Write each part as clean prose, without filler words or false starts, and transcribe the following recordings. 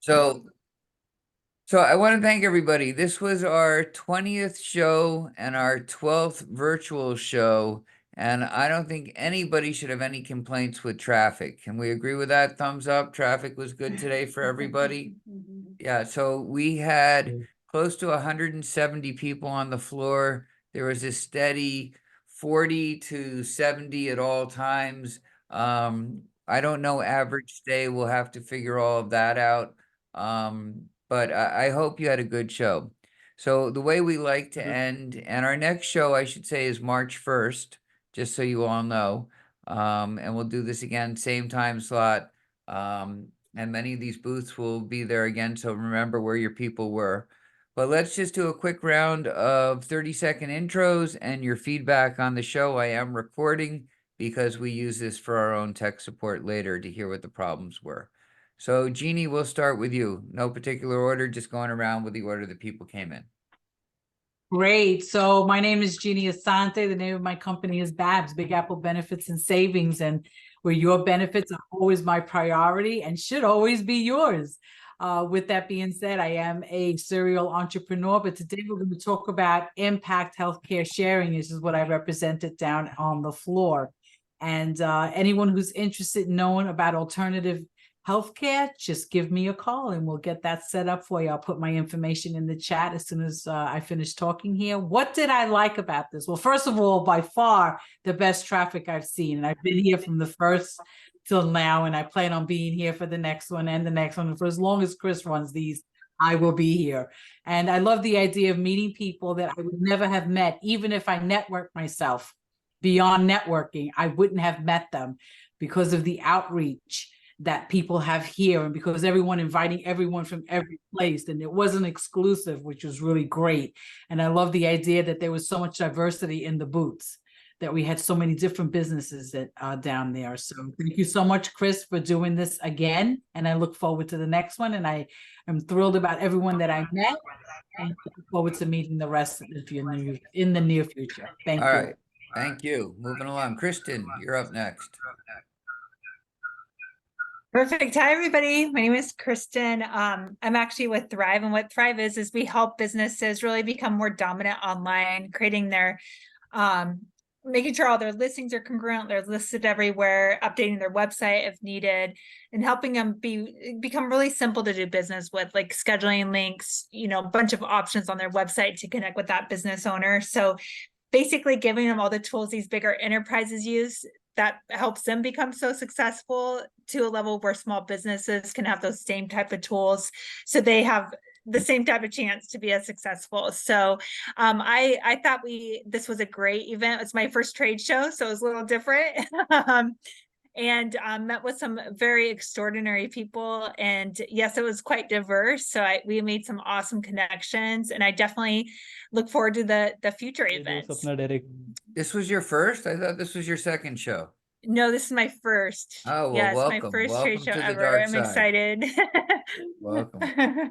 So, so I want to thank everybody. This was our 20th show and our 12th virtual show, and I don't think anybody should have any complaints with traffic. Can we agree with that? Thumbs up. Traffic was good today for everybody. Yeah, so we had close to 170 people on the floor. There was a steady 40 to 70 at all times. I don't know average day. We'll have to figure all of that out. But I hope you had a good show. So the way we like to end, and our next show, I should say, is March 1st, just so you all know. And we'll do this again, same time slot. And many of these booths will be there again, so remember where your people were. But let's just do a quick round of 30-second intros and your feedback on the show. I am recording because we use this for our own tech support later to hear what the problems were. So Jeannie, we'll start with you. No particular order, just going around with the order that people came in. Great. So my name is Jeannie Asante. The name of my company is Babs, Big Apple Benefits and Savings, and where your benefits are always my priority and should always be yours. With that being said, I am a serial entrepreneur, but today we're going to talk about impact healthcare sharing. This is what I represented down on the floor. And anyone who's interested in knowing about alternative healthcare, just give me a call and we'll get that set up for you. I'll put my information in the chat as soon as I finish talking here. What did I like about this? Well, first of all, by far the best traffic I've seen. And I've been here from the first till now, and I plan on being here for the next one and the next one. And for as long as Chris runs these, I will be here. And I love the idea of meeting people that I would never have met, even if I network myself. Beyond networking, I wouldn't have met them because of the outreach that people have here, and because everyone inviting everyone from every place, and it wasn't exclusive, which was really great. And I love the idea that there was so much diversity in the booths, that we had so many different businesses that are down there. So thank you so much, Chris, for doing this again, and I look forward to the next one. And I am thrilled about everyone that I met, and look forward to meeting the rest of you in the near future. Thank you. All right, thank you. Moving along, Kristen, you're up next. Perfect. Hi, everybody. My name is Kristen. I'm actually with Thrive, and what Thrive is we help businesses really become more dominant online, creating their, making sure all their listings are congruent, they're listed everywhere, updating their website if needed, and helping them become really simple to do business with, like scheduling links, a bunch of options on their website to connect with that business owner. So basically giving them all the tools these bigger enterprises use that helps them become so successful to a level where small businesses can have those same type of tools, so they have the same type of chance to be as successful. So I thought this was a great event. It's my first trade show, so it was a little different. And met with some very extraordinary people. And yes, it was quite diverse. So we made some awesome connections, and I definitely look forward to the future events. This was your first? I thought this was your second show. No, this is my first. Oh, well, yes, welcome. my first Welcome trade show to the ever. dark I'm side. excited. Welcome.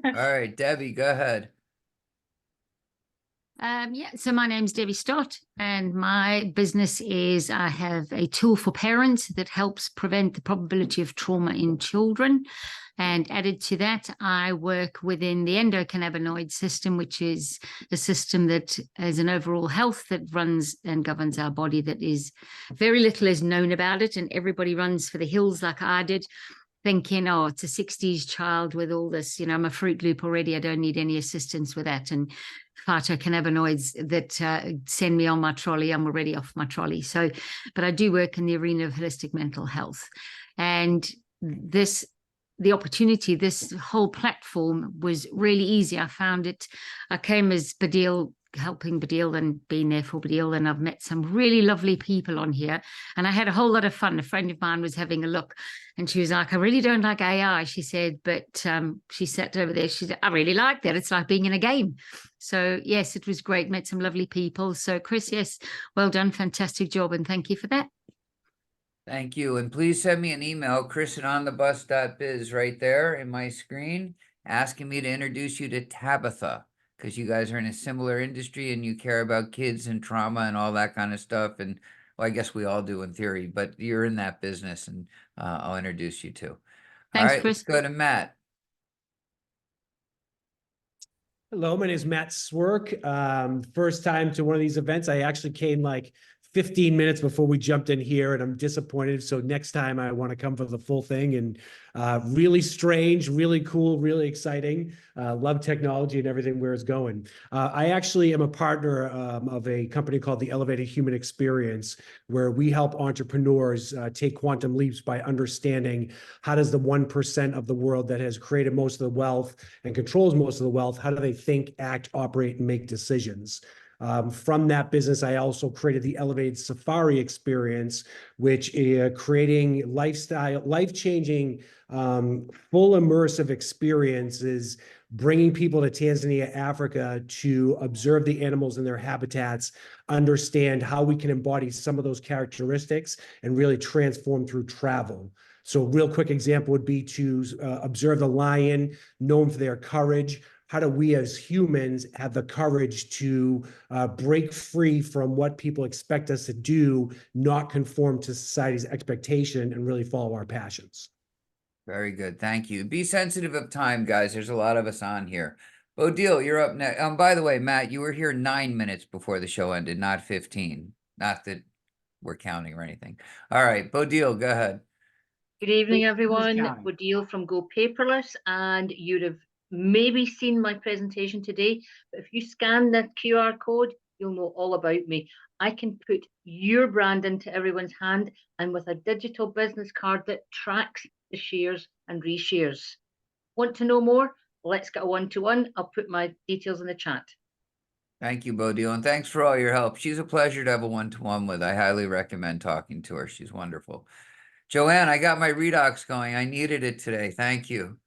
All right, Debbie, go ahead. So my name's Debbie Stott, and my business is I have a tool for parents that helps prevent the probability of trauma in children. And added to that, I work within the endocannabinoid system, which is a system that is an overall health that runs and governs our body. That is very little is known about it, and everybody runs for the hills like I did, thinking, oh, it's a 60s child with all this, I'm a Fruit Loop already, I don't need any assistance with that. And phytocannabinoids that send me on my trolley, I'm already off my trolley. So, but I do work in the arena of holistic mental health. And the opportunity, this whole platform was really easy. I found it, I came as Badil, helping Badil and being there for Badil, and I've met some really lovely people on here, and I had a whole lot of fun. A friend of mine was having a look, and she was like, I really don't like AI, she said, but she sat over there, she said, I really like that, it's like being in a game. So yes, it was great, met some lovely people. So Chris, yes, well done, fantastic job, and thank you for that. Thank you. And please send me an email, chris@onthebus.biz, right there in my screen, asking me to introduce you to Tabitha, because you guys are in a similar industry and you care about kids and trauma and all that kind of stuff. And well, I guess we all do in theory, but you're in that business, and I'll introduce you to. Thanks, all right, Chris. let's go to Matt. Hello, my name is Matt Swerk. First time to one of these events. I actually came like 15 minutes before we jumped in here, and I'm disappointed. So next time I want to come for the full thing. And really strange, really cool, really exciting. Love technology and everything where it's going. I actually am a partner of a company called the Elevated Human Experience, where we help entrepreneurs take quantum leaps by understanding how does the 1% of the world that has created most of the wealth and controls most of the wealth, how do they think, act, operate, and make decisions? From that business, I also created the Elevated Safari experience, which is creating lifestyle, life-changing, full immersive experiences, bringing people to Tanzania, Africa to observe the animals in their habitats, understand how we can embody some of those characteristics and really transform through travel. So a real quick example would be to observe the lion, known for their courage. How do we as humans have the courage to break free from what people expect us to do, not conform to society's expectation, and really follow our passions? Very good. Thank you. Be sensitive of time, guys. There's a lot of us on here. Bodil, you're up next. By the way, Matt, you were here 9 minutes before the show ended, not 15. Not that we're counting or anything. All right, Bodil, go ahead. Good evening, Who's everyone. counting? Bodil from Go Paperless, and you'd have maybe seen my presentation today, but if you scan that QR code, you'll know all about me. I can put your brand into everyone's hand, and with a digital business card that tracks the shares and reshares. Want to know more? Let's get a one-to-one. I'll put my details in the chat. Thank you, Bodil, and thanks for all your help. She's a pleasure to have a one-to-one with. I highly recommend talking to her. She's wonderful. Joanne, I got my redox going. I needed it today. Thank you.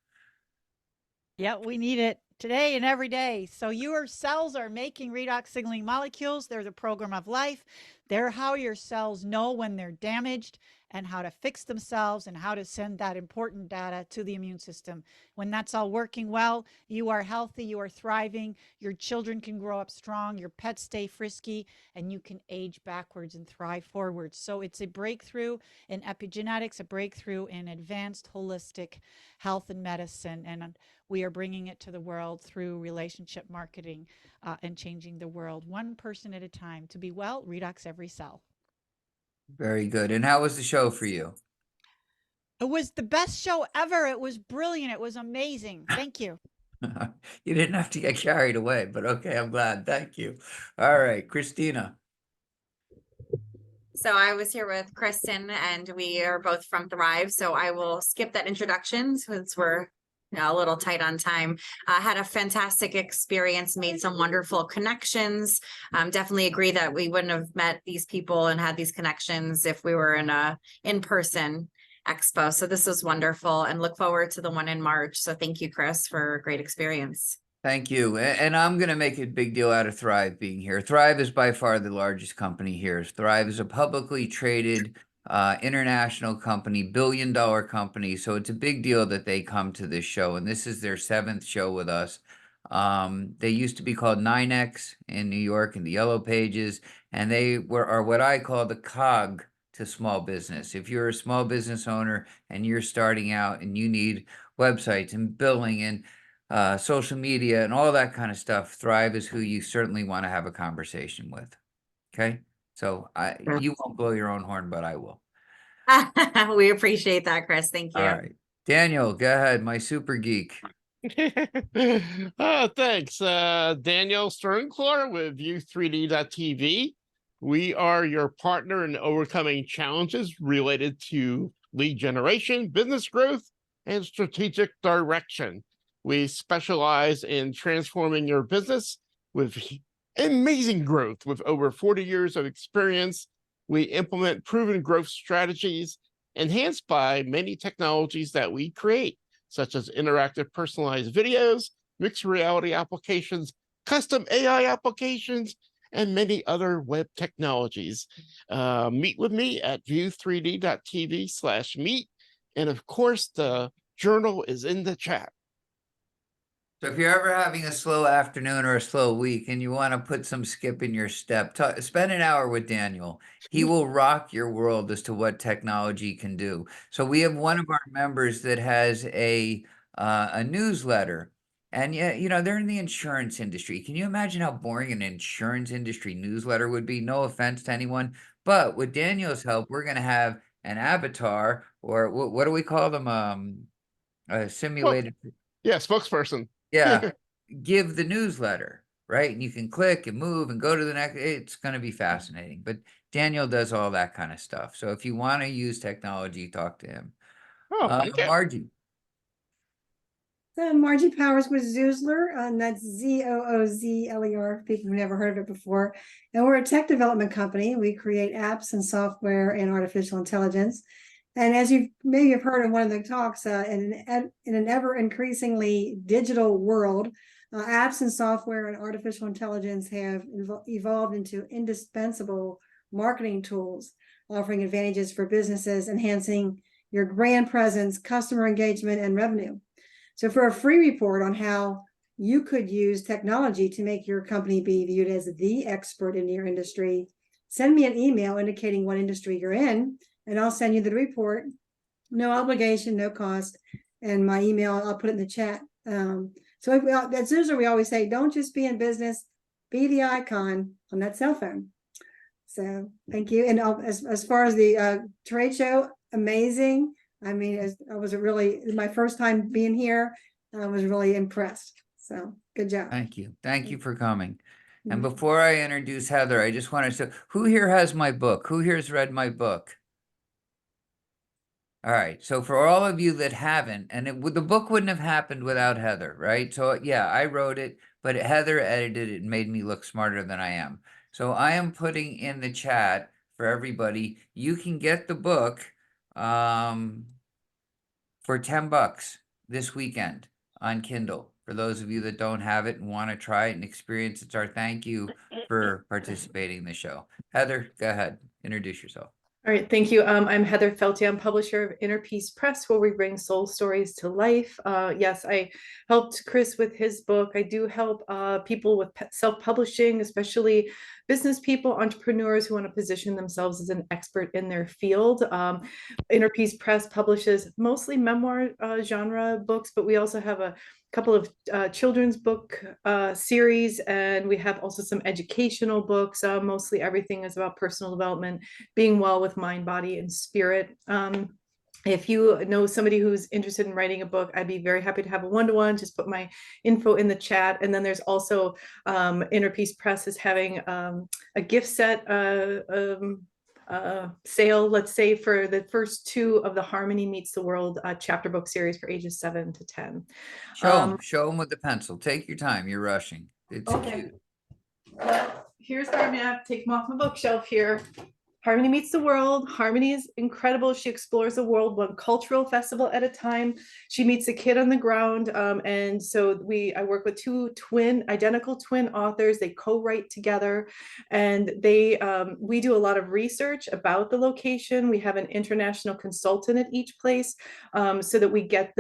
Yeah, we need it today and every day. So your cells are making redox signaling molecules. They're the program of life. They're how your cells know when they're damaged and how to fix themselves and how to send that important data to the immune system. When that's all working well, you are healthy, you are thriving, your children can grow up strong, your pets stay frisky, and you can age backwards and thrive forwards. So it's a breakthrough in epigenetics, a breakthrough in advanced holistic health and medicine. And we are bringing it to the world through relationship marketing and changing the world one person at a time. To be well, redox every cell. Very good. And how was the show for you? It was the best show ever. It was brilliant. It was amazing. Thank you. You didn't have to get carried away, but okay, I'm glad. Thank you. All right, Christina. So I was here with Kristen and we are both from Thrive. So I will skip that introduction since we're a little tight on time. I had a fantastic experience, made some wonderful connections. Definitely agree that we wouldn't have met these people and had these connections if we were in a in-person expo. So this was wonderful and look forward to the one in March. So thank you, Chris, for a great experience. Thank you. And I'm going to make a big deal out of Thrive being here. Thrive is by far the largest company here. Thrive is a publicly traded international company, billion-dollar company. So it's a big deal that they come to this show. And this is their 7th show with us. They used to be called 9X in New York in the Yellow Pages. And they are what I call the cog to small business. If you're a small business owner and you're starting out and you need websites and billing and social media and all that kind of stuff, Thrive is who you certainly want to have a conversation with. Okay. So you won't blow your own horn, but I will. We appreciate that, Chris. Thank you. All right. Daniel, go ahead. My super geek. Thanks. Daniel Sternclaw with View3D.tv. We are your partner in overcoming challenges related to lead generation, business growth, and strategic direction. We specialize in transforming your business with amazing growth. With over 40 years of experience, we implement proven growth strategies enhanced by many technologies that we create, such as interactive personalized videos, mixed reality applications, custom AI applications, and many other web technologies. Meet with me at view3d.tv/meet. And of course, the journal is in the chat. So if you're ever having a slow afternoon or a slow week and you want to put some skip in your step, spend an hour with Daniel. He will rock your world as to what technology can do. So we have one of our members that has a newsletter, And yeah, you know, they're in the insurance industry. Can you imagine how boring an insurance industry newsletter would be? No offense to anyone, but with Daniel's help, we're going to have an avatar, or what do we call them? A Well, simulated, yeah, spokesperson. yeah, give the newsletter, right? And you can click and move and go to the next. It's going to be fascinating. But Daniel does all that kind of stuff. So if you want to use technology, talk to him. Oh, thank you. Margie. So Margie Powers with Zoozler, and that's Zoozler, people who've never heard of it before. And we're a tech development company. We create apps and software and artificial intelligence. And as you maybe have heard in one of the talks, in an ever increasingly digital world, apps and software and artificial intelligence have evolved into indispensable marketing tools, offering advantages for businesses, enhancing your brand presence, customer engagement, and revenue. So for a free report on how you could use technology to make your company be viewed as the expert in your industry, send me an email indicating what industry you're in, and I'll send you the report. No obligation, no cost. And my email, I'll put it in the chat. So at Zoozler, we always say, don't just be in business, be the icon on that cell phone. So thank you. And as far as the trade show, amazing. I mean, it was really my first time being here. I was really impressed. So good job. Thank you. Thank you for coming. And Mhm. before I introduce Heather, I just want to say, who here has my book? Who here has read my book? All right. So for all of you that haven't, and the book wouldn't have happened without Heather, right? So yeah, I wrote it, but Heather edited it and made me look smarter than I am. So I am putting in the chat for everybody. You can get the book for $10 this weekend on Kindle. For those of you that don't have it and want to try it and experience, it's our thank you for participating in the show. Heather, go ahead. Introduce yourself. All right, thank you. I'm Heather Felty. I'm publisher of Inner Peace Press, where we bring soul stories to life. Yes, I helped Chris with his book. I do help people with self-publishing, especially business people, entrepreneurs who want to position themselves as an expert in their field. Inner Peace Press publishes mostly memoir genre books, but we also have a couple of children's book series, and we have also some educational books. Mostly everything is about personal development, being well with mind, body, and spirit. If you know somebody who's interested in writing a book, I'd be very happy to have a one-to-one. Just put my info in the chat. And then there's also Inner Peace Press is having a gift set sale, let's say, for the first 2 of the Harmony Meets the World chapter book series for ages 7 to 10. Show them with the pencil. Take your time. You're rushing. It's Okay. cute. Well, here's Harmony. I have to take them off my bookshelf here. Harmony Meets the World. Harmony is incredible. She explores the world one cultural festival at a time. She meets a kid on the ground. And so I work with 2 identical twin authors. They co-write together, and we do a lot of research about the location. We have an international consultant at each place, so that we get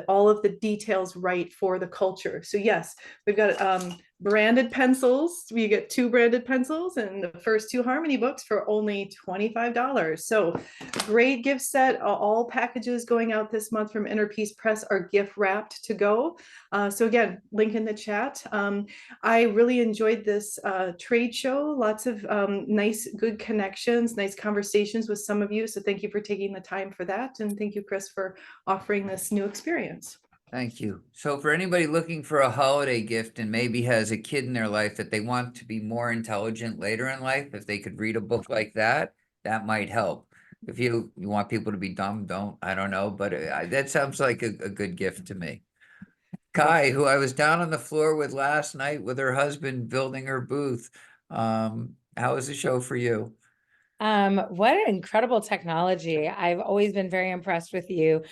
all of the details right for the culture. So yes, we've got branded pencils. We get 2 branded pencils and the first 2 Harmony books for only $25. So great gift set. All packages going out this month from Inner Peace Press are gift wrapped to go. So again, link in the chat. I really enjoyed this trade show. Lots of nice, good connections, nice conversations with some of you. So thank you for taking the time for that. And thank you, Chris, for offering this new experience. Thank you. So for anybody looking for a holiday gift and maybe has a kid in their life that they want to be more intelligent later in life, if they could read a book like that, that might help. If you want people to be dumb, I don't know, but that sounds like a good gift to me. Kai, who I was down on the floor with last night with her husband building her booth. How was the show for you? What an incredible technology. I've always been very impressed with you,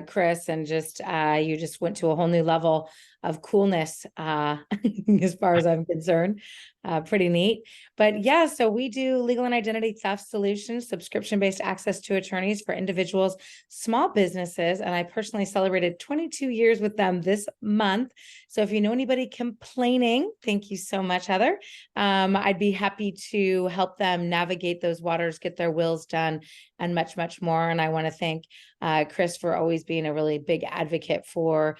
Chris, and you just went to a whole new level of coolness, as far as I'm concerned. Pretty neat. But yeah, so we do legal and identity theft solutions, subscription-based access to attorneys for individuals, small businesses, and I personally celebrated 22 years with them this month. So if you know anybody complaining, thank you so much, Heather. I'd be happy to help them navigate those waters, get their wills done, and much, much more. And I want to thank Chris for always always being a really big advocate for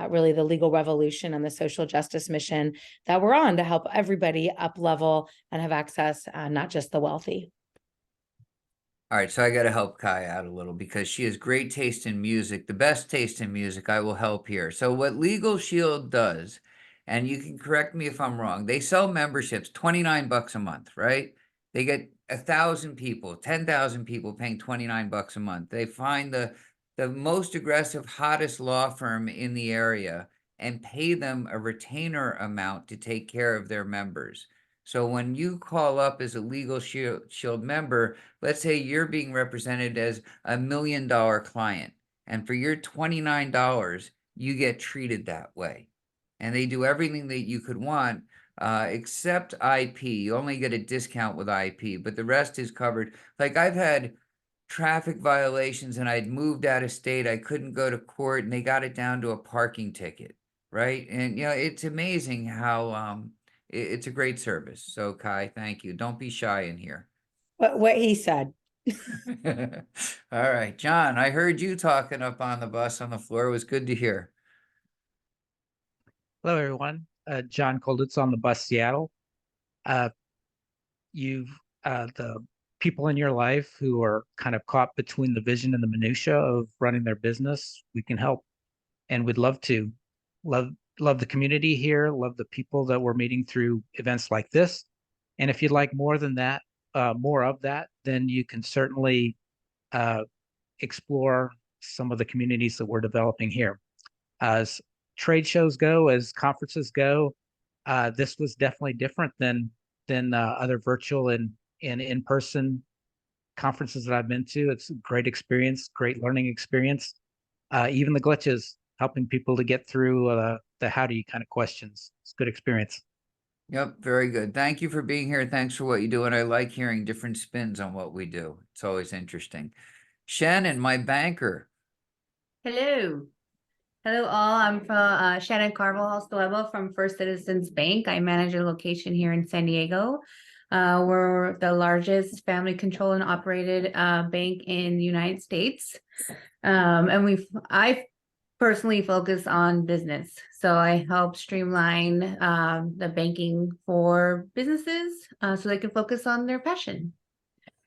really the legal revolution and the social justice mission that we're on to help everybody up level and have access, not just the wealthy. All right, so I got to help Kai out a little because she has great taste in music, the best taste in music. I will help here. So what Legal Shield does, and you can correct me if I'm wrong, they sell memberships, $29 a month, right? They get 1,000 people, 10,000 people paying $29 a month. They find the most aggressive, hottest law firm in the area and pay them a retainer amount to take care of their members. So when you call up as a Legal Shield member, let's say you're being represented as $1 million client, and for your $29, you get treated that way. And they do everything that you could want, except IP. You only get a discount with IP, but the rest is covered. Like I've had traffic violations and I'd moved out of state. I couldn't go to court and they got it down to a parking ticket, right? And, it's amazing how it's a great service. So Kai, thank you. Don't be shy in here. What he said. All right, John, I heard you talking up on the bus on the floor. It was good to hear. Hello, everyone. John Colditz on the bus Seattle. The people in your life who are kind of caught between the vision and the minutia of running their business, we can help, and we'd love to. Love the community here. Love the people that we're meeting through events like this. And if you'd like more than that, more of that, then you can certainly explore some of the communities that we're developing here. As trade shows go, as conferences go, this was definitely different than other virtual and in-person conferences that I've been to. It's a great experience, great learning experience. Even the glitches, helping people to get through the how do you kind of questions. It's a good experience. Yep, very good. Thank you for being here. Thanks for what you do. And I like hearing different spins on what we do. It's always interesting. Shannon, my banker. Hello. Hello all. I'm from Shannon Carvajal from First Citizens Bank. I manage a location here in San Diego. We're the largest family controlled and operated bank in the United States. And I personally focus on business. So I help streamline the banking for businesses so they can focus on their passion.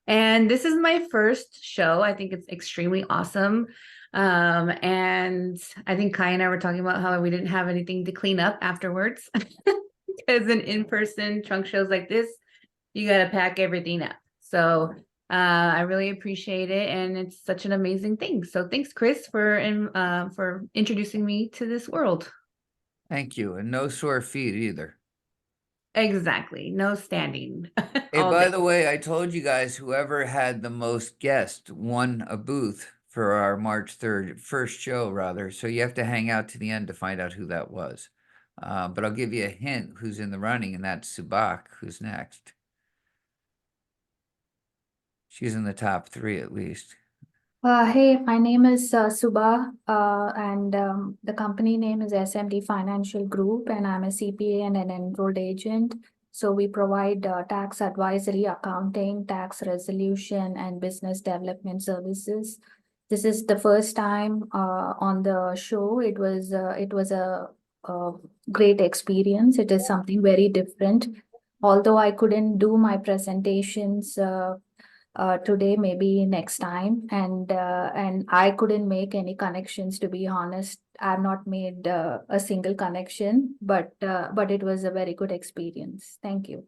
And this is my first show. I think it's extremely awesome. And I think Kai and I were talking about how we didn't have anything to clean up afterwards. Because in-person trunk shows like this, you got to pack everything up. So I really appreciate it. And it's such an amazing thing. So thanks, Chris, for introducing me to this world. Thank you. And no sore feet either. Exactly. No standing. Hey, by the way, I told you guys whoever had the most guests won a booth for our March 3rd first show, rather. So you have to hang out to the end to find out who that was. But I'll give you a hint who's in the running, and that's Subak, who's next. She's in the top 3 at least. Hey, my name is Subha, and the company name is SMD Financial Group, and I'm a CPA and an enrolled agent. So we provide tax advisory, accounting, tax resolution, and business development services. This is the first time on the show. It was a great experience. It is something very different. Although I couldn't do my presentations today, maybe next time, and I couldn't make any connections, to be honest. I've not made a single connection, but it was a very good experience. Thank you.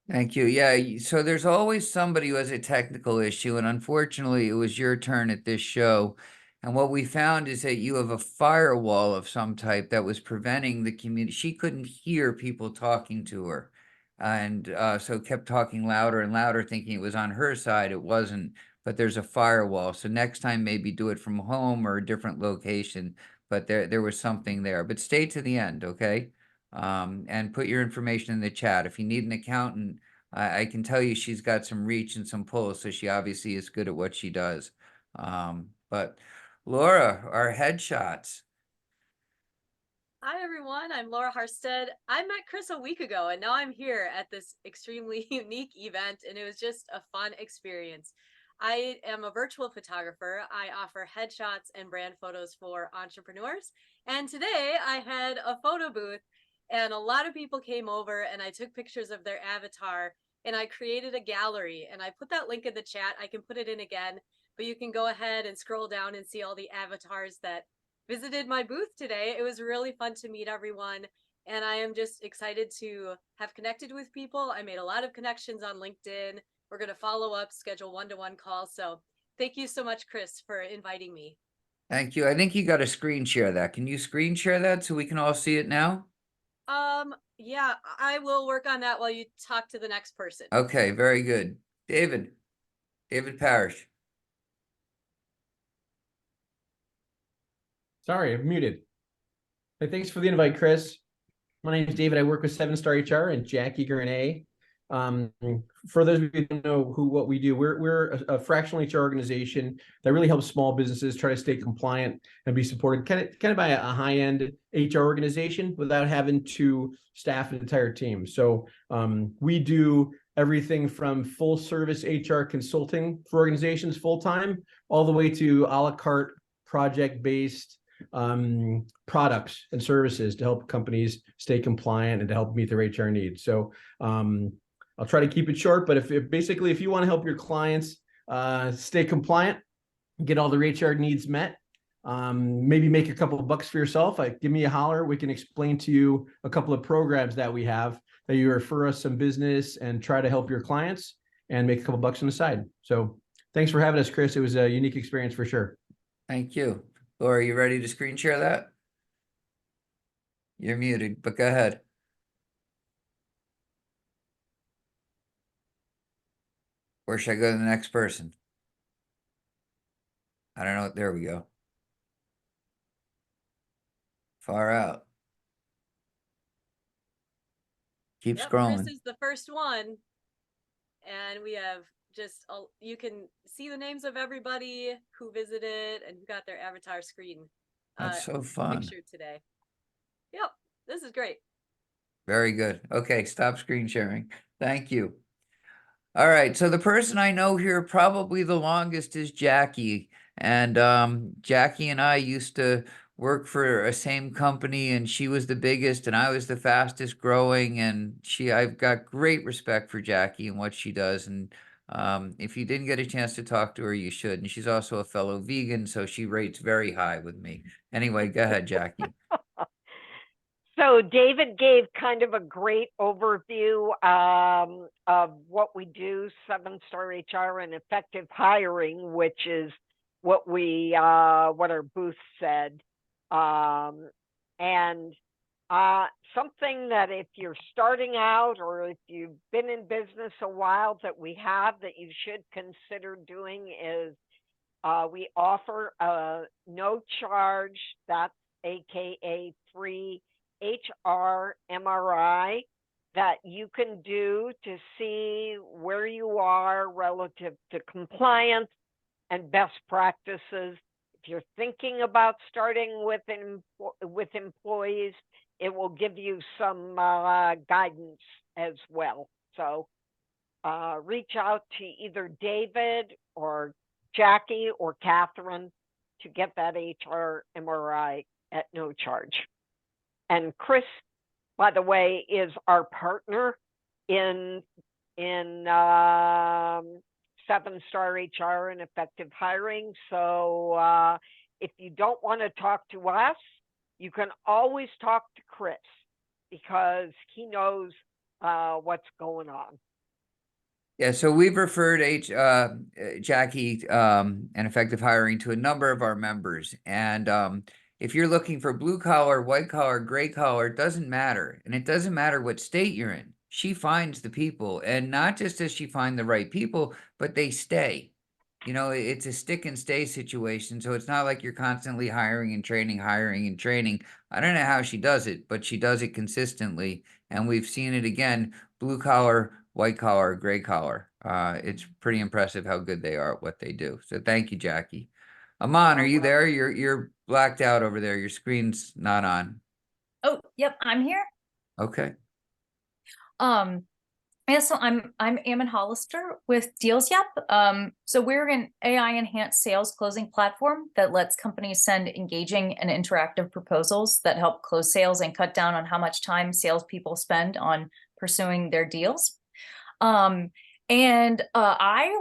Thank you. Yeah, so there's always somebody who has a technical issue, and unfortunately, it was your turn at this show. And what we found is that you have a firewall of some type that was preventing the community. She couldn't hear people talking to her. And so kept talking louder and louder, thinking it was on her side. It wasn't, but there's a firewall. So next time, maybe do it from home or a different location. But there was something there. But stay to the end, okay? And put your information in the chat. If you need an accountant, I can tell you she's got some reach and some pull, so she obviously is good at what she does. But Laura, our headshots. Hi, everyone. I'm Laura Harstead. I met Chris a week ago, and now I'm here at this extremely unique event, and it was just a fun experience. I am a virtual photographer. I offer headshots and brand photos for entrepreneurs. And today I had a photo booth and a lot of people came over and I took pictures of their avatar and I created a gallery and I put that link in the chat. I can put it in again, but you can go ahead and scroll down and see all the avatars that visited my booth today. It was really fun to meet everyone. And I am just excited to have connected with people. I made a lot of connections on LinkedIn. We're going to follow up, schedule one-to-one calls. So thank you so much, Chris, for inviting me. Thank you. I think you got to screen share that. Can you screen share that so we can all see it now? Yeah, I will work on that while you talk to the next person. Okay, very good. David Parrish. Sorry, I'm muted. Hey, thanks for the invite, Chris. My name is David. I work with 7-Star HR and Jackie Grenay. For those of you who don't know what we do, we're a fractional HR organization that really helps small businesses try to stay compliant and be supported kind of by a high-end HR organization without having to staff an entire team. So we do everything from full service HR consulting for organizations full-time, all the way to a la carte project-based products and services to help companies stay compliant and to help meet their HR needs. So I'll try to keep it short, but if you want to help your clients stay compliant, get all their HR needs met, maybe make a couple of bucks for yourself, give me a holler. We can explain to you a couple of programs that we have that you refer us some business and try to help your clients and make a couple bucks on the side. So thanks for having us, Chris. It was a unique experience for sure. Thank you. Laura, are you ready to screen share that? You're muted, but go ahead. Or should I go to the next person? I don't know. There we go. Far out. Keep scrolling. Chris is the first one. And we have just, you can see the names of everybody who visited and who got their avatar screen. That's so fun. Picture today. Yep, this is great. Very good. Okay, stop screen sharing. Thank you. All right, so the person I know here probably the longest is Jackie. And Jackie and I used to work for a same company, and she was the biggest and I was the fastest growing. And I've got great respect for Jackie and what she does. And if you didn't get a chance to talk to her, you should. And she's also a fellow vegan, so she rates very high with me. Anyway, go ahead, Jackie. So David gave kind of a great overview of what we do, 7-Star HR and effective hiring, which is what our booth said. Something that if you're starting out or if you've been in business a while that we have that you should consider doing is we offer a no charge, that's AKA free HR MRI that you can do to see where you are relative to compliance and best practices. If you're thinking about starting with employees, it will give you some guidance as well. So reach out to either David or Jackie or Catherine to get that HR MRI at no charge. And Chris, by the way, is our partner in 7-Star HR and effective hiring. So if you don't want to talk to us, you can always talk to Chris because he knows what's going on. Yeah, so we've referred Jackie and effective hiring to a number of our members. And if you're looking for blue collar, white collar, gray collar, it doesn't matter. And it doesn't matter what state you're in. She finds the people. And not just does she find the right people, but they stay. You know, it's a stick and stay situation. So it's not like you're constantly hiring and training. I don't know how she does it, but she does it consistently. And we've seen it again, blue collar, white collar, gray collar. It's pretty impressive how good they are at what they do. So thank you, Jackie. Aman, are you there? You're blacked out over there. Your screen's not on. Oh, yep, I'm here. Okay. Yeah, so I'm Ammon Hollister with DealsYap. So we're an AI enhanced sales closing platform that lets companies send engaging and interactive proposals that help close sales and cut down on how much time salespeople spend on pursuing their deals. I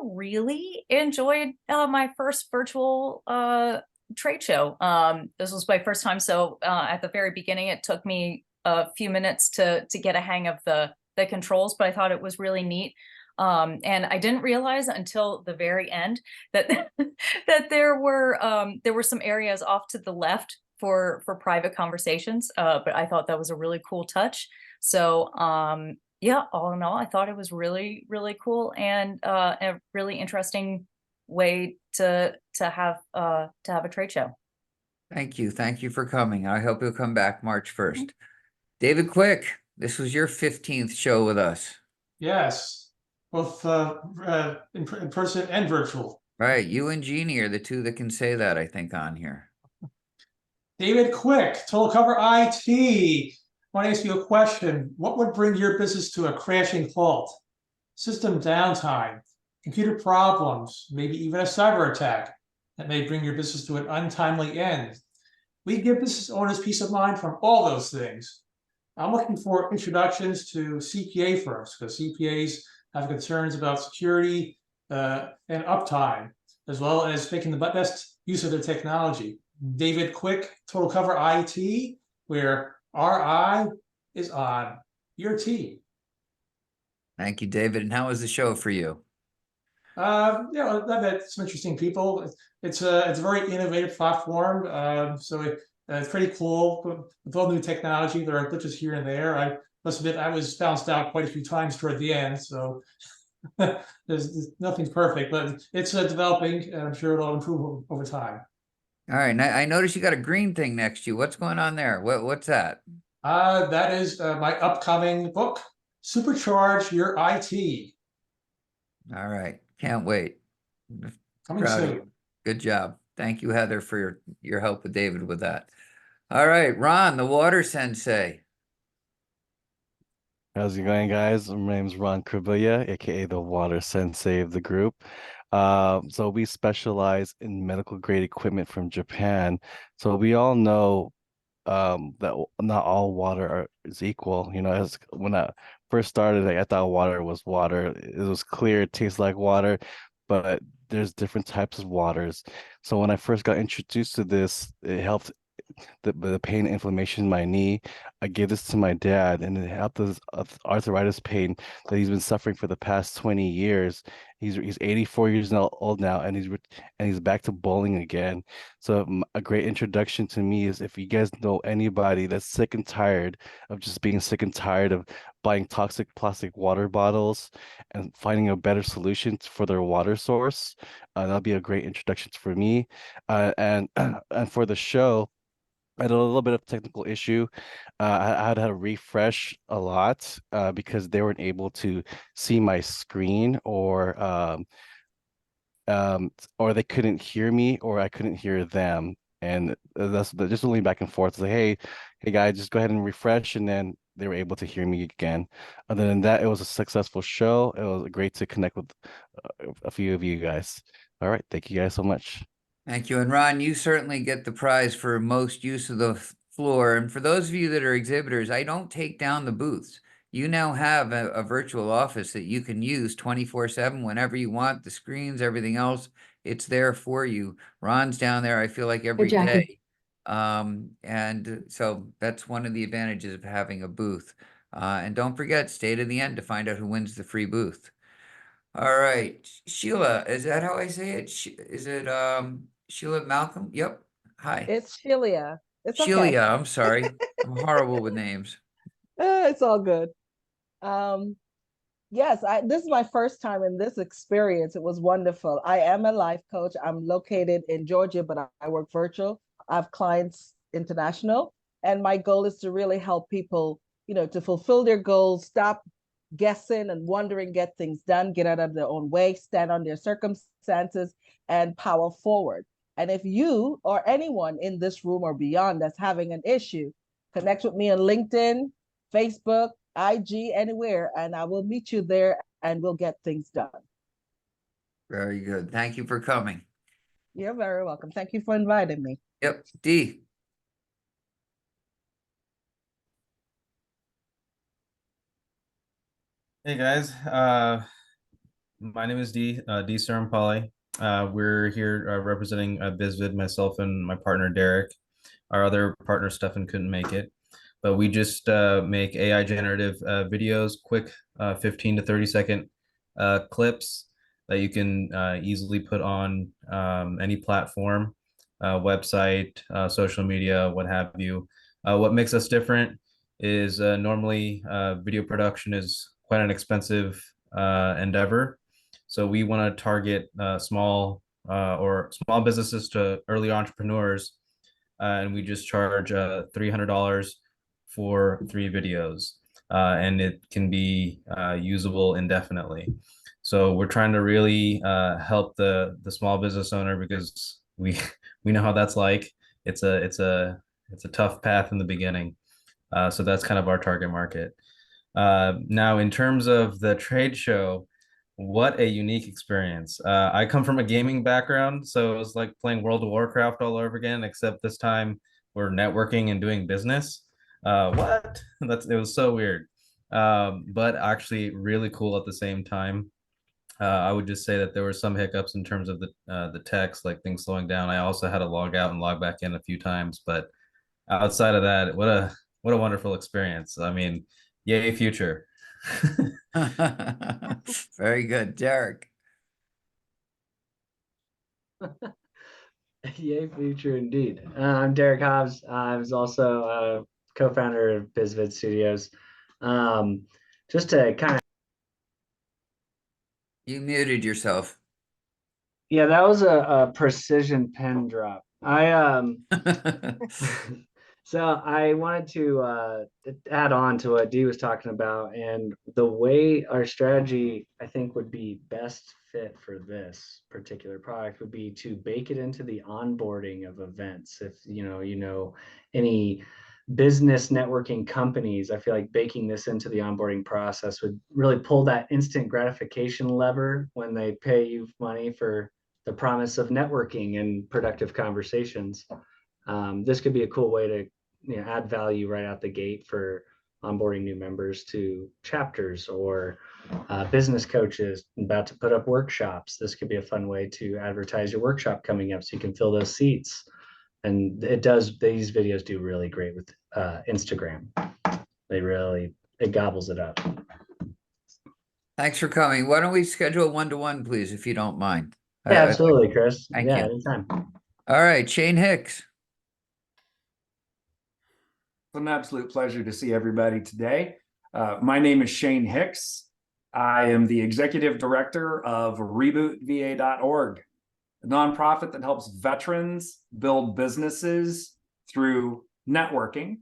really enjoyed my first virtual trade show. This was my first time, so at the very beginning, it took me a few minutes to get a hang of the controls, but I thought it was really neat. And I didn't realize until the very end that that there were some areas off to the left for private conversations. But I thought that was a really cool touch. So yeah, all in all, I thought it was really, really cool and a really interesting way to have a trade show. Thank you. Thank you for coming. I hope you'll come back March 1st. David Quick, this was your 15th show with us. Yes, both in person and virtual. Right. You and Jeannie are the two that can say that, I think, on here. David Quick, Total Cover IT. I want to ask you a question. What would bring your business to a crashing halt? System downtime, computer problems, maybe even a cyber attack that may bring your business to an untimely end. We give business owners peace of mind from all those things. I'm looking for introductions to CPA firms because CPAs have concerns about security and uptime, as well as making the best use of their technology. David Quick, Total Cover IT, where RI is on your team. Thank you, David. And how was the show for you? I've met some interesting people. It's a very innovative platform. It's pretty cool with all new technology. There are glitches here and there. I must admit, I was bounced out quite a few times toward the end. So there's nothing's perfect, but it's developing, and I'm sure it'll improve over time. All right. Now, I noticed you got a green thing next to you. What's going on there? What's that? That is my upcoming book, Supercharge Your IT. All right. Can't wait. Coming Proud of soon. you. Good job. Thank you, Heather, for your help with David with that. All right, Ron, the water sensei. How's it going, guys? My name's Ron Kribuya, aka the water sensei of the group. So we specialize in medical grade equipment from Japan. So we all know that not all water is equal. You know, as when I first started, I thought water was water. It was clear, it tastes like water, but there's different types of waters. So when I first got introduced to this, it helped the pain and inflammation in my knee. I gave this to my dad, and it helped his arthritis pain that he's been suffering for the past 20 years. He's 84 years old now, and he's back to bowling again. So a great introduction to me is if you guys know anybody that's sick and tired of just being sick and tired of buying toxic plastic water bottles and finding a better solution for their water source, that'll be a great introduction for me. And and for the show, I had a little bit of technical issue. I had to refresh a lot because they weren't able to see my screen, or they couldn't hear me, or I couldn't hear them. And that's just only back and forth. It's like, hey guys, just go ahead and refresh, and then they were able to hear me again. Other than that, it was a successful show. It was great to connect with a few of you guys. All right, thank you guys so much. Thank you. And Ron, you certainly get the prize for most use of the floor. And for those of you that are exhibitors, I don't take down the booths. You now have a virtual office that you can use 24/7 whenever you want. The screens, everything else, it's there for you. Ron's down there, I feel like every day. And so that's one of the advantages of having a booth. And don't forget, stay to the end to find out who wins the free booth. All right, Sheila, is that how I say it? Is it Sheila Malcolm? Yep. Hi. It's Sheila. It's okay. Sheila, I'm sorry. I'm horrible with names. It's all good. Yes, this is my first time in this experience. It was wonderful. I am a life coach. I'm located in Georgia, but I work virtual. I have clients international, and my goal is to really help people, to fulfill their goals, stop guessing and wondering, get things done, get out of their own way, stand on their circumstances, and power forward. And if you or anyone in this room or beyond that's having an issue, connect with me on LinkedIn, Facebook, IG, anywhere, and I will meet you there and we'll get things done. Very good. Thank you for coming. You're very welcome. Thank you for inviting me. Yep. D. Hey guys, my name is D Sarampali. We're here representing BizVid, myself and my partner Derek. Our other partner Stefan couldn't make it, but we just make AI generative videos, quick 15 to 30-second clips that you can easily put on any platform, website, social media, what have you. What makes us different is normally video production is quite an expensive endeavor. So we want to target small businesses to early entrepreneurs, and we just charge $300 for 3 videos, and it can be usable indefinitely. So we're trying to really help the small business owner because we know how that's like. It's a tough path in the beginning. So that's kind of our target market. Now, in terms of the trade show, what a unique experience. I come from a gaming background, so it was like playing World of Warcraft all over again, except this time we're networking and doing business. What? It was so weird. But actually really cool at the same time. I would just say that there were some hiccups in terms of the text, like things slowing down. I also had to log out and log back in a few times, but outside of that, what a wonderful experience. I mean, yay future. Very good, Derek. Yay, future indeed. I'm Derek Hobbs. I was also a co-founder of BizVid Studios. Just to kind of. You muted yourself. Yeah, that was a precision pen drop. So I wanted to add on to what Dee was talking about, and the way our strategy I think would be best fit for this particular product would be to bake it into the onboarding of events. If you know any business networking companies, I feel like baking this into the onboarding process would really pull that instant gratification lever when they pay you money for the promise of networking and productive conversations. This could be a cool way to add value right out the gate for onboarding new members to chapters or business coaches about to put up workshops. This could be a fun way to advertise your workshop coming up so you can fill those seats. And these videos do really great with Instagram. It gobbles it up. Thanks for coming. Why don't we schedule 1-to-1, please, if you don't mind? Yeah, absolutely, Chris. Thank you. Anytime. All right, Shane Hicks. It's an absolute pleasure to see everybody today. My name is Shane Hicks. I am the executive director of RebootVA.org, a nonprofit that helps veterans build businesses through networking.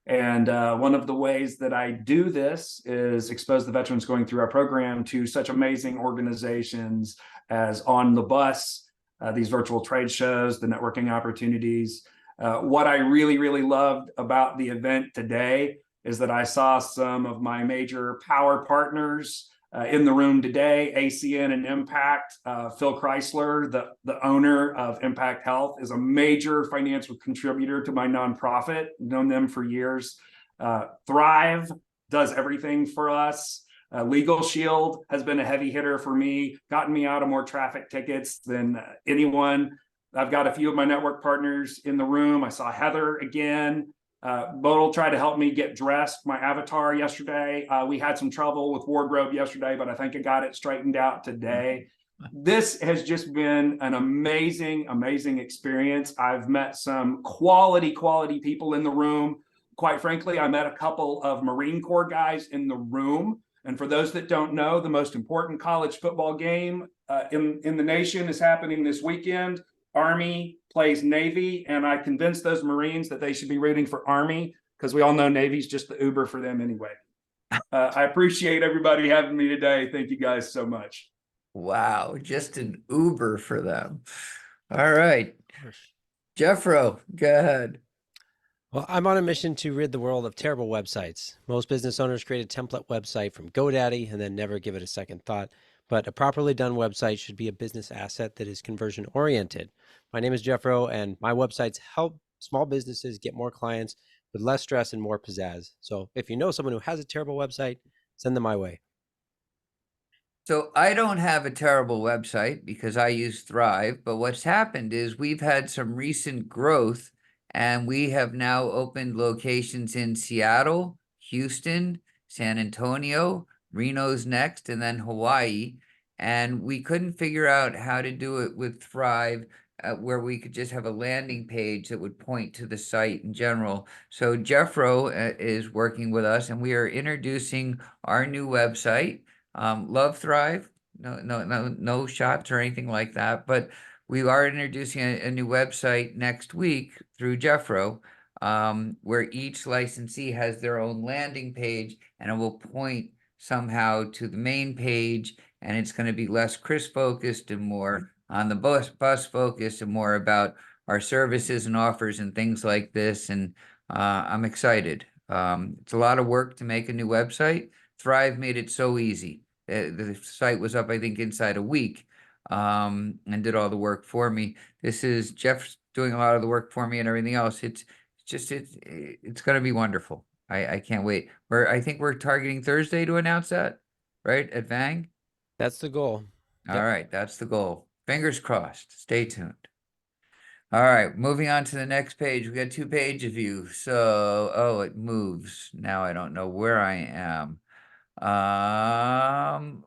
And one of the ways that I do this is expose the veterans going through our program to such amazing organizations as On the Bus, these virtual trade shows, the networking opportunities. What I really, really loved about the event today is that I saw some of my major power partners in the room today, ACN and Impact. Phil Chrysler, the owner of Impact Health, is a major financial contributor to my nonprofit. Known them for years. Thrive does everything for us. Legal Shield has been a heavy hitter for me, gotten me out of more traffic tickets than anyone. I've got a few of my network partners in the room. I saw Heather again. Bodil tried to help me get dressed, my avatar yesterday. We had some trouble with wardrobe yesterday, but I think I got it straightened out today. This has just been an amazing, amazing experience. I've met some quality people in the room. Quite frankly, I met a couple of Marine Corps guys in the room. And for those that don't know, the most important college football game in the nation is happening this weekend. Army plays Navy, and I convinced those Marines that they should be rooting for Army because we all know Navy's just the Uber for them anyway. I appreciate everybody having me today. Thank you guys so much. Wow, just an Uber for them. All right. Jeffro, go ahead. Well, I'm on a mission to rid the world of terrible websites. Most business owners create a template website from GoDaddy and then never give it a second thought. But a properly done website should be a business asset that is conversion oriented. My name is Jeff Rowe, and my websites help small businesses get more clients with less stress and more pizzazz. So if you know someone who has a terrible website, send them my way. So I don't have a terrible website because I use Thrive, but what's happened is we've had some recent growth and we have now opened locations in Seattle, Houston, San Antonio, Reno's next, and then Hawaii. And we couldn't figure out how to do it with Thrive, where we could just have a landing page that would point to the site in general. So Jeffro is working with us, and we are introducing our new website. Love Thrive, no shots or anything like that. But we are introducing a new website next week through Jeffro, where each licensee has their own landing page, and it will point somehow to the main page, and it's going to be less Chris focused and more on the bus focused and more about our services and offers and things like this. And I'm excited. It's a lot of work to make a new website. Thrive made it so easy. The site was up, I think, inside a week, and did all the work for me. This is Jeff's doing a lot of the work for me and everything else. It's going to be wonderful. I can't wait. I think we're targeting Thursday to announce that, right? At Vang. That's the goal. All right, that's the goal. Fingers crossed. Stay tuned. All right, moving on to the next page. We got 2-page view. So, oh, it moves. Now I don't know where I am.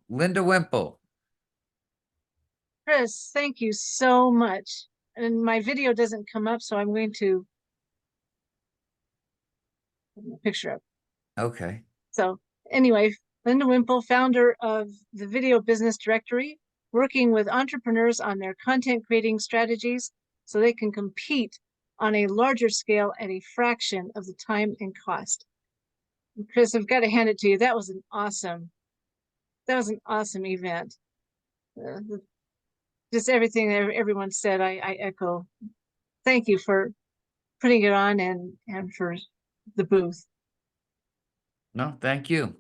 Linda Wimple. Chris, thank you so much. And my video doesn't come up, so I'm going to put my picture up. Okay. So anyway, Linda Wimple, founder of the Video Business Directory, working with entrepreneurs on their content creating strategies so they can compete on a larger scale at a fraction of the time and cost. And Chris, I've got to hand it to you. That was an awesome event. Just everything that everyone said, I echo. Thank you for putting it on and for the booth. No, thank you.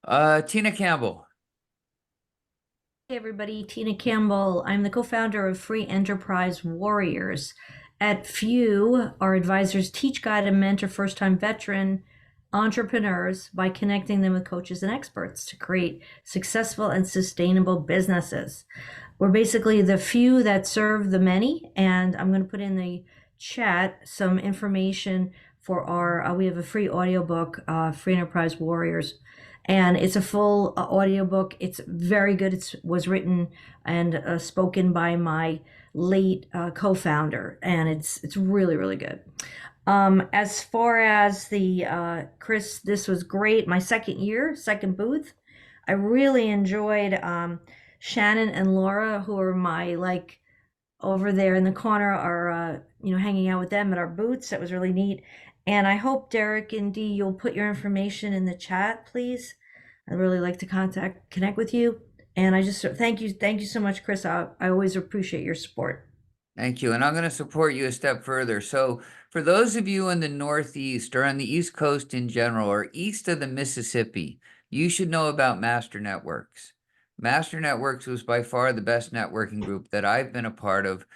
Tina Campbell. Hey everybody, Tina Campbell. I'm the co-founder of Free Enterprise Warriors. At FEW, our advisors teach, guide, and mentor first-time veteran entrepreneurs by connecting them with coaches and experts to create successful and sustainable businesses. We're basically the few that serve the many, and I'm going to put in the chat some information for our, we have a free audiobook, Free Enterprise Warriors, and it's a full audiobook. It's very good. It was written and spoken by my late co-founder, and it's really, really good. As far as the Chris, this was great. My second booth. I really enjoyed Shannon and Laura, who are my over there in the corner, are hanging out with them at our booths. That was really neat. And I hope Derek and Dee, you'll put your information in the chat, please. I'd really like to connect with you. And I just thank you so much, Chris. I always appreciate your support. Thank you. And I'm going to support you a step further. So for those of you in the Northeast or on the East Coast in general, or east of the Mississippi, you should know about Master Networks. Master Networks was by far the best networking group that I've been a part of.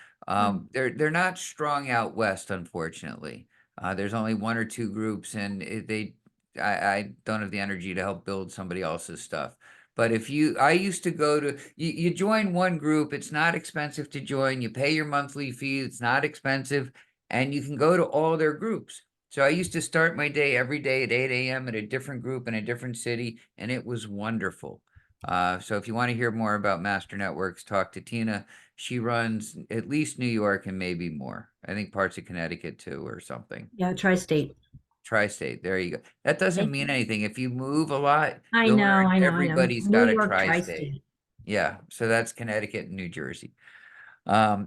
They're not strong out west, unfortunately. There's only 1 or 2 groups, and I don't have the energy to help build somebody else's stuff. But I used to go to, you join one group, it's not expensive to join, you pay your monthly fee, it's not expensive, and you can go to all their groups. So I used to start my day every day at 8 a.m. at a different group in a different city, and it was wonderful. So if you want to hear more about Master Networks, talk to Tina. She runs at least New York and maybe more. I think parts of Connecticut too, or something. Yeah, tri-state. Tri-state. There you go. That doesn't mean anything. If you move a lot, I you'll know, learn I know. everybody's New got a York tri-state. tri-state. Yeah. So that's Connecticut and New Jersey.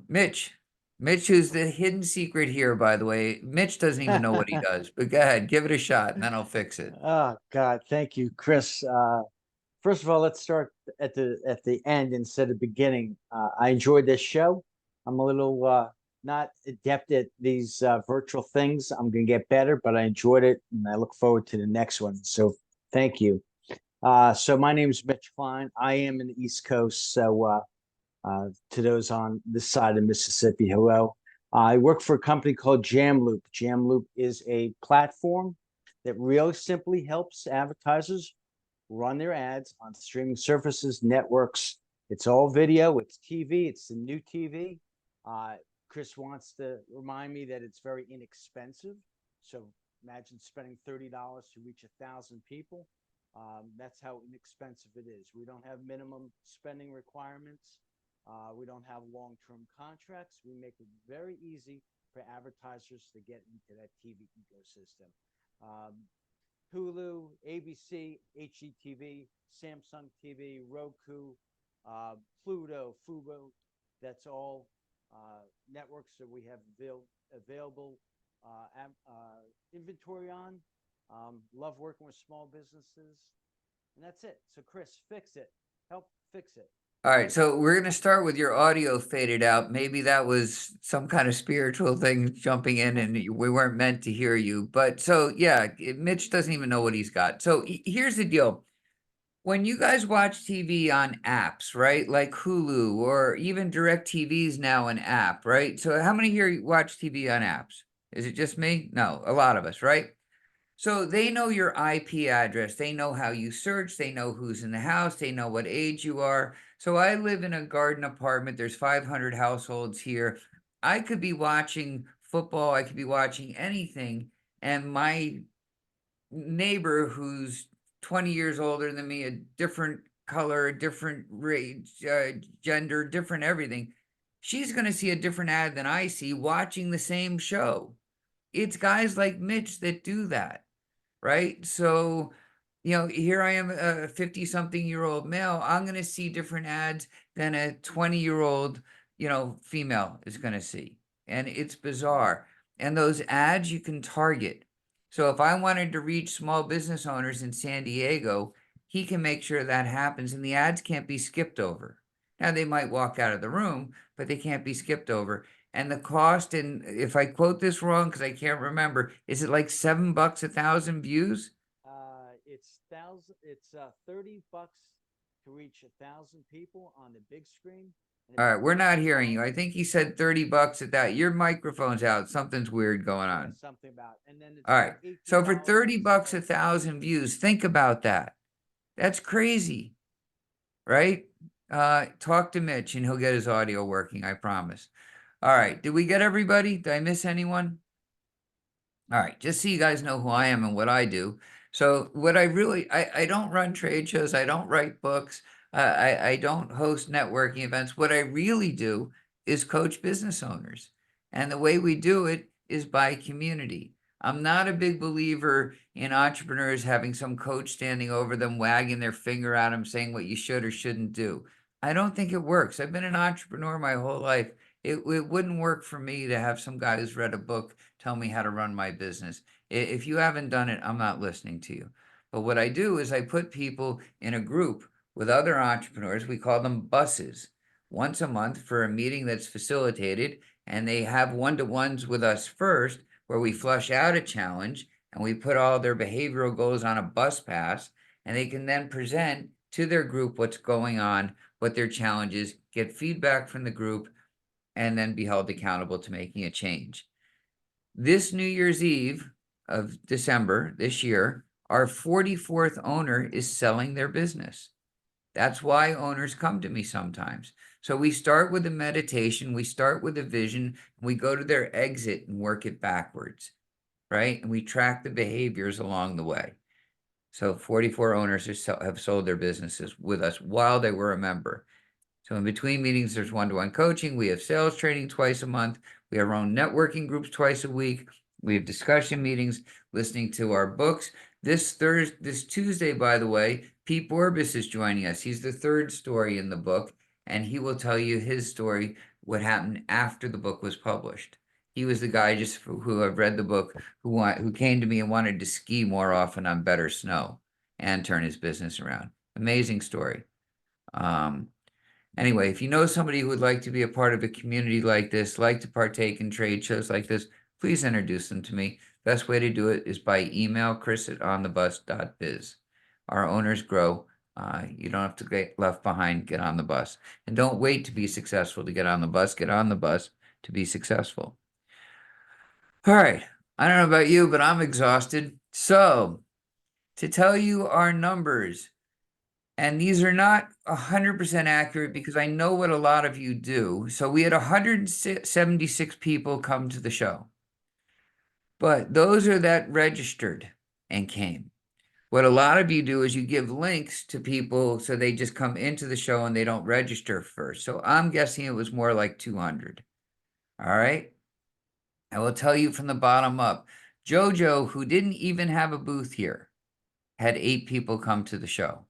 Mitch, who's the hidden secret here, by the way. Mitch doesn't even know what he does, but go ahead, give it a shot and then I'll fix it. Oh God, thank you, Chris. First of all, let's start at the end instead of beginning. I enjoyed this show. I'm a little not adept at these virtual things. I'm going to get better, but I enjoyed it and I look forward to the next one. So thank you. So my name is Mitch Klein. I am in the East Coast. So to those on this side of Mississippi, hello. I work for a company called Jamloop. Jamloop is a platform that really simply helps advertisers run their ads on streaming services, networks. It's all video, it's TV, it's the new TV. Chris wants to remind me that it's very inexpensive. So imagine spending $30 to reach 1,000 people. That's how inexpensive it is. We don't have minimum spending requirements. We don't have long-term contracts. We make it very easy for advertisers to get into that TV ecosystem. Hulu, ABC, HGTV, Samsung TV, Roku, Pluto, Fubo. That's all networks that we have available inventory on. Love working with small businesses. And that's it. So Chris, fix it. Help fix it. All right, so we're going to start with your audio faded out. Maybe that was some kind of spiritual thing jumping in and we weren't meant to hear you. But so, yeah, Mitch doesn't even know what he's got. So here's the deal. When you guys watch TV on apps, right, like Hulu or even DirecTV's now an app, right? So how many here watch TV on apps? Is it just me? No, a lot of us, right? So they know your IP address. They know how you search. They know who's in the house. They know what age you are. So I live in a garden apartment. There's 500 households here. I could be watching football. I could be watching anything. And my neighbor who's 20 years older than me, a different color, different race, gender, different everything, she's going to see a different ad than I see watching the same show. It's guys like Mitch that do that. Right? So, here I am, a 50-something-year-old male. I'm going to see different ads than a 20-year-old, female is going to see. And it's bizarre. And those ads you can target. So if I wanted to reach small business owners in San Diego, he can make sure that happens and the ads can't be skipped over. Now they might walk out of the room, but they can't be skipped over. And the cost, and if I quote this wrong because I can't remember, is it like $7 a 1,000 views? It's $30 to reach 1,000 people on the big screen. All right, we're not hearing you. I think he said $30 at that. Your microphone's out. Something's weird going on. Something about, and then it's all right. So for $18 $30 a 1,000 views, think about that. That's crazy, right? Talk to Mitch and he'll get his audio working. I promise. All right. Did we get everybody? Did I miss anyone? All right, just so you guys know who I am and what I do. So what I really, I don't run trade shows. I don't write books. I don't host networking events. What I really do is coach business owners. And the way we do it is by community. I'm not a big believer in entrepreneurs having some coach standing over them, wagging their finger at them, saying what you should or shouldn't do. I don't think it works. I've been an entrepreneur my whole life. It wouldn't work for me to have some guy who's read a book tell me how to run my business. If you haven't done it, I'm not listening to you. But what I do is I put people in a group with other entrepreneurs. We call them buses once a month for a meeting that's facilitated. And they have one-to-ones with us first, where we flush out a challenge and we put all their behavioral goals on a bus pass. And they can then present to their group what's going on, what their challenge is, get feedback from the group, and then be held accountable to making a change. This New Year's Eve of December this year, our 44th owner is selling their business. That's why owners come to me sometimes. So we start with a meditation, we start with a vision, and we go to their exit and work it backwards, right? And we track the behaviors along the way. So 44 owners have sold their businesses with us while they were a member. So in between meetings, there's one-to-one coaching. We have sales training twice a month. We have our own networking groups twice a week. We have discussion meetings, listening to our books. This Tuesday, by the way, Pete Borbis is joining us. He's the third story in the book, and he will tell you his story, what happened after the book was published. He was the guy who have read the book, who came to me and wanted to ski more often on better snow and turn his business around. Amazing story. Anyway, if you know somebody who would like to be a part of a community like this, like to partake in trade shows like this, please introduce them to me. Best way to do it is by email, chris@onthebus.biz. Our owners grow. You don't have to get left behind, get on the bus. And don't wait to be successful to get on the bus. Get on the bus to be successful. All right. I don't know about you, but I'm exhausted. So to tell you our numbers, and these are not 100% accurate because I know what a lot of you do. So we had 176 people come to the show. But those are that registered and came. What a lot of you do is you give links to people so they just come into the show and they don't register first. So I'm guessing it was more like 200. All right. I will tell you from the bottom up. Jojo, who didn't even have a booth here, had 8 people come to the show.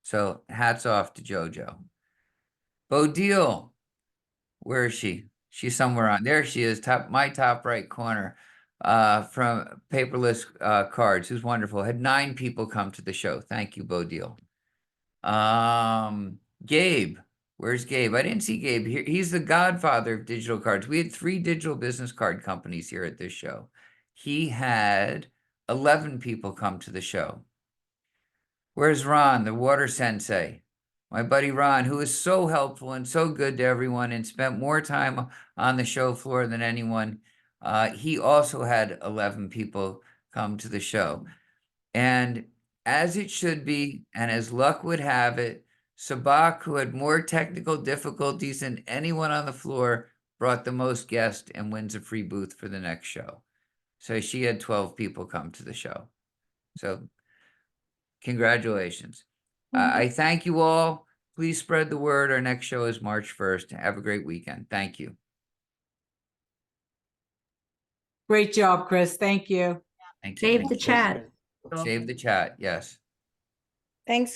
So hats off to Jojo. Bodil, where is she? She's somewhere on there. She is my top right corner. From Paperless Cards, who's wonderful. Had 9 people come to the show. Thank you, Bodil. Gabe, where's Gabe? I didn't see Gabe here. He's the godfather of digital cards. We had 3 digital business card companies here at this show. He had 11 people come to the show. Where's Ron, the water sensei? My buddy Ron, who is so helpful and so good to everyone and spent more time on the show floor than anyone. He also had 11 people come to the show. And as it should be, and as luck would have it, Sabak, who had more technical difficulties than anyone on the floor, brought the most guests and wins a free booth for the next show. So she had 12 people come to the show. So congratulations. I thank you all. Please spread the word. Our next show is March 1st. Have a great weekend. Thank you. Great job, Chris. Thank you. Thank you. Save the chat. Save the chat. Yes. Thanks.